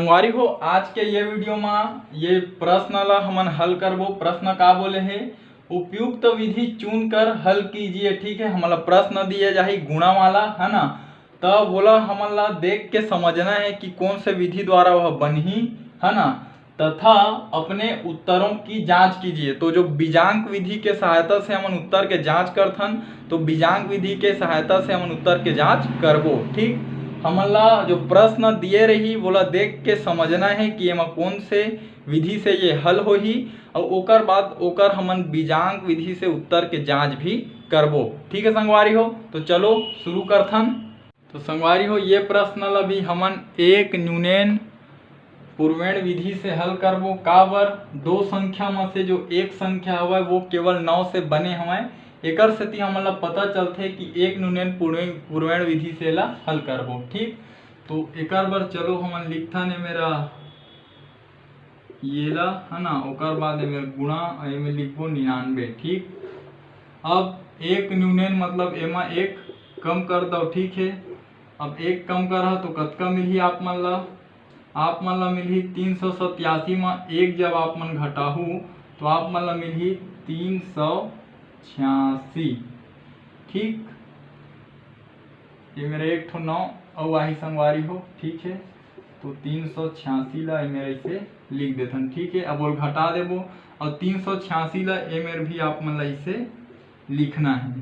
संगवारी हो आज के ये वीडियो में ये प्रश्न ला हमन हल करबो। प्रश्न का बोले है उपयुक्त विधि चुन कर हल कीजिए। ठीक है, हमला प्रश्न दिए जाही गुणा वाला है ना, तब बोला हमला देख के समझना है कि कौन से विधि द्वारा वह बनही है ना, तथा अपने उत्तरों की जांच कीजिए। तो जो बीजांक विधि के सहायता से हम उत्तर के जांच करथन, तो बीजांक विधि के सहायता से हम उत्तर के जांच करबो। ठीक, हमला जो प्रश्न दिए रही बोला देख के समझना है कि एमा कौन से विधि से ये हल होही और ओकर बाद ओकर हमन बीजांक विधि से उत्तर के जांच भी करबो। ठीक है संगवारी हो, तो चलो शुरू करथन। तो संगवारी हो ये प्रश्न ला भी हमन एक न्यूनैन पूर्वेण विधि से हल करबो। काबर दो संख्या में से जो एक संख्या हवय वो केवल 9 से बने हवय, एकर सेती हमन ला पता चलथे कि एक न्यूनैन पूर्वेण विधि से ला हल करबो। ठीक, तो एकर बर चलो हमन लिखथन मेरा ये ला है ना, ओकर बाद मेरा गुणा में लिखबो 99। ठीक, अब एक न्यूनैन मतलब एमा एक कम कर दो। ठीक है, अब एक कम करहा तो कतका मिलही आप मन ला मिलही 387 में एक जब आप मन घटाहू तो आप मन ला मिलही 386। ठीक, ये मेरा एक ठो 9 और आही संगवारी हो। ठीक है, तो 386 ला मेरे इसे लिख देथन। ठीक है, अब वो घटा देबो और 386 ला मेरे भी आप मन ला इसे लिखना है।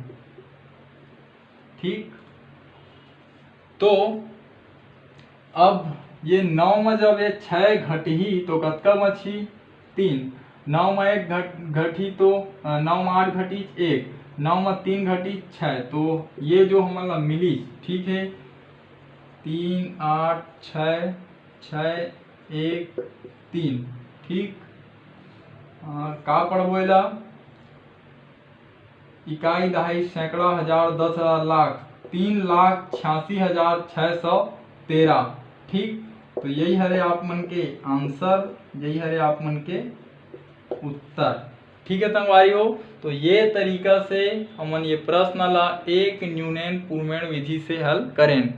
ठीक, तो अब ये 9 में जब ये 6 घटही तो कतका बची 3। 9 में 1 घटी तो 9 में 8 घटी 1, 9 में 3 घटी 6, तो ये जो हमन ला मिली। ठीक है, 3 8 6 6 1 3। ठीक, का पढ़बो एला इकाई दहाई सैकड़ा हजार 10,000 लाख 3,86,613। ठीक, तो यही हरे आप मन के आंसर, यही हरे आप मन के उत्तर। ठीक है संगवारी हो, तो ये तरीका से हमन ये प्रश्न ला एक न्यूनैन पूर्वेण विधि से हल करें।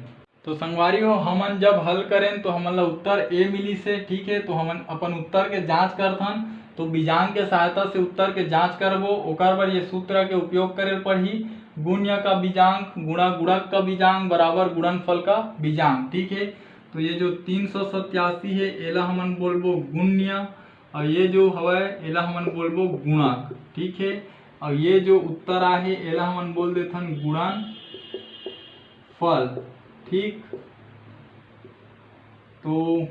तो संगवारी हो हमन जब हल करें तो हमन ला उत्तर ए मिली से। ठीक है, तो हमन अपन उत्तर के जांच करथन, तो बीजांक के सहायता से उत्तर के जांच करबो। ओकर बर ये सूत्र के उपयोग करे पड़ही, गुण्य का बीजांक गुणा गुणक का बीजांक बराबर गुणनफल का बीजांक। ठीक है, तो ये जो 387 है एला हमन बोलबो गुण्य और ये जो हवय एला हमन बोलबो गुणक। ठीक है, और ये जो उत्तर आहे एला हमन बोल देथन गुणनफल। ठीक, तो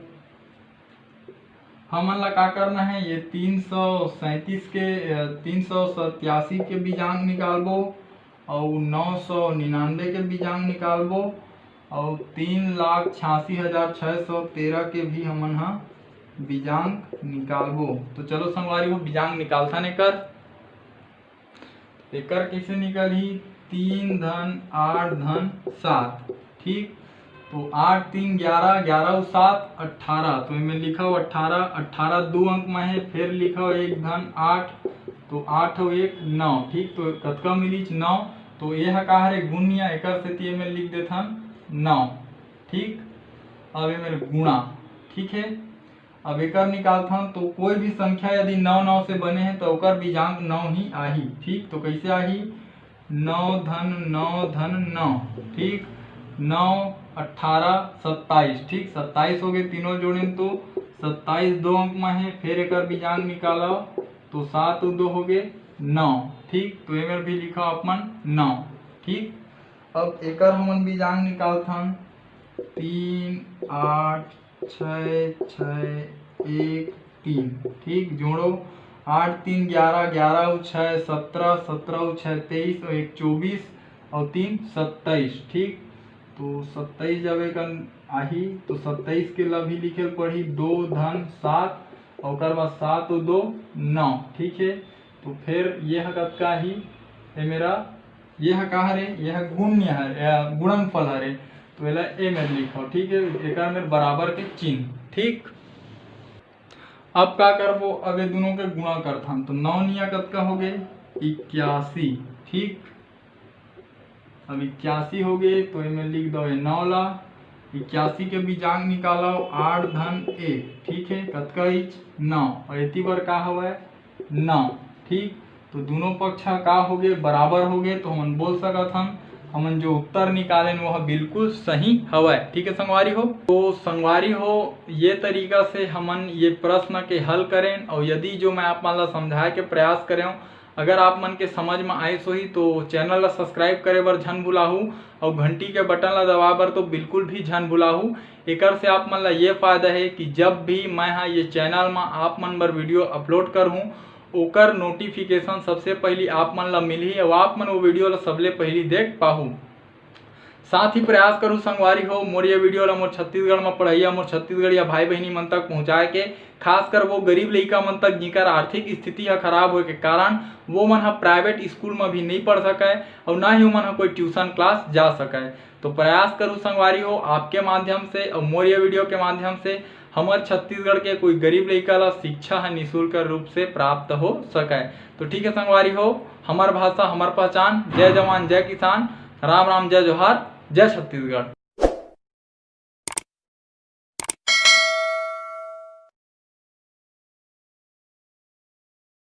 हमन ला का करना है ये 387 के बीजांक निकालबो और 999 के बीजांक निकालबो और 3,86,613 के भी हमन हा बीजांक निकालबो। तो चलो संगवारी हो बीजांक निकालथन एकर कैसे निकलही 3 धन 8 धन 7। ठीक, तो 8 3 11 11 और 7 18, तो इनमें लिखा हो 18 18 दो अंक में है, फिर लिखा हो 1 धन 8 तो 8 और 1 9। ठीक, तो कतका मिली 9, तो यह का हरे गुण्य एकर से में लिख देथन 9। ठीक, अब ये मेरे गुणा। ठीक है, अब एकर निकालथन तो कोई भी संख्या यदि 9 9 से बने हैं तो ओकर बीजांक 9 ही आही। ठीक, तो कैसे आही 9 धन 9 धन 9। ठीक, 9 18 27। ठीक, 27 हो गए तीनों जोड़े तो 27 दो अंक में है, फिर एकर बीजांक निकालो तो 7 और 2 हो गए 9। ठीक, तो ये मेरे भी लिखा अपन 9। ठीक, अब एकर हमन बीजांक निकालथन 3 8 6 6 1 3। ठीक, जोड़ो 8 3 11 11 और 6 17 17 और 6 23 और 1 24 और 3 27। ठीक, तो 27 जब एक आही तो 27 के ला भी लिखे पड़ी 2 धन 7 और बाद 7 और 2 9। ठीक है, तो फिर यह कतका ही ये मेरा यह का हरे यह गुण्य है गुणनफल हरे, तो एला ए में लिखो। ठीक है, एक में बराबर के चिन्ह। ठीक, अब का करबो अब ये दोनों के गुणा करथन तो 9 निया कतका हो गए 81। ठीक, अब 81 हो गए तो इनमें लिख दो 9 ला 81 के बीजांक निकालो 8 धन 1, ठीक है, कतका इच 9 और एती बर का हवय 9, ठीक। तो दोनों पक्ष का हो गए बराबर हो गए, तो हम बोल सकत हमन जो उत्तर निकालें वह बिल्कुल सही हवय, ठीक है संगवारी हो। तो संगवारी हो ये तरीका से हमन ये प्रश्न के हल करें, और यदि जो मैं आप मन ला समझाए के प्रयास करे हूं अगर आप मन के समझ में आइस होही तो चैनल ला सब्सक्राइब करे बर झन भुलाहू और घंटी के बटन ला दबाए बर तो बिल्कुल भी झन भुलाहू। एकर से आप मन ला ये फायदा है कि जब भी मैं ये चैनल में आप मन बर वीडियो अपलोड करहूँ ओकर नोटिफिकेशन सबसे पहली आप मन ला मिलही और आप मन वो वीडियो ला सबले पहली देख पाहू। साथ ही प्रयास करूँ संगवारी हो मोर ये वीडियो ला मोर छत्तीसगढ़ में पढ़ाइया मोर छत्तीसगढ़िया भाई बहनी मन तक पहुँचाए के, खासकर वो गरीब लइका मन तक जिकर आर्थिक स्थिति है खराब होए के कारण वो मन हा प्राइवेट स्कूल में भी नहीं पढ़ सके और ना ही वो मन हा कोई ट्यूशन क्लास जा सके। तो प्रयास करूँ संगवारी हो आपके माध्यम से और मोर ये वीडियो के माध्यम से हमारे छत्तीसगढ़ के कोई गरीब लइका ला शिक्षा है निःशुल्क रूप से प्राप्त हो सके। तो ठीक है संगवारी हो, हमार भाषा हमार पहचान, जय जवान जय किसान, राम राम जय जोहार, जय छत्तीसगढ़।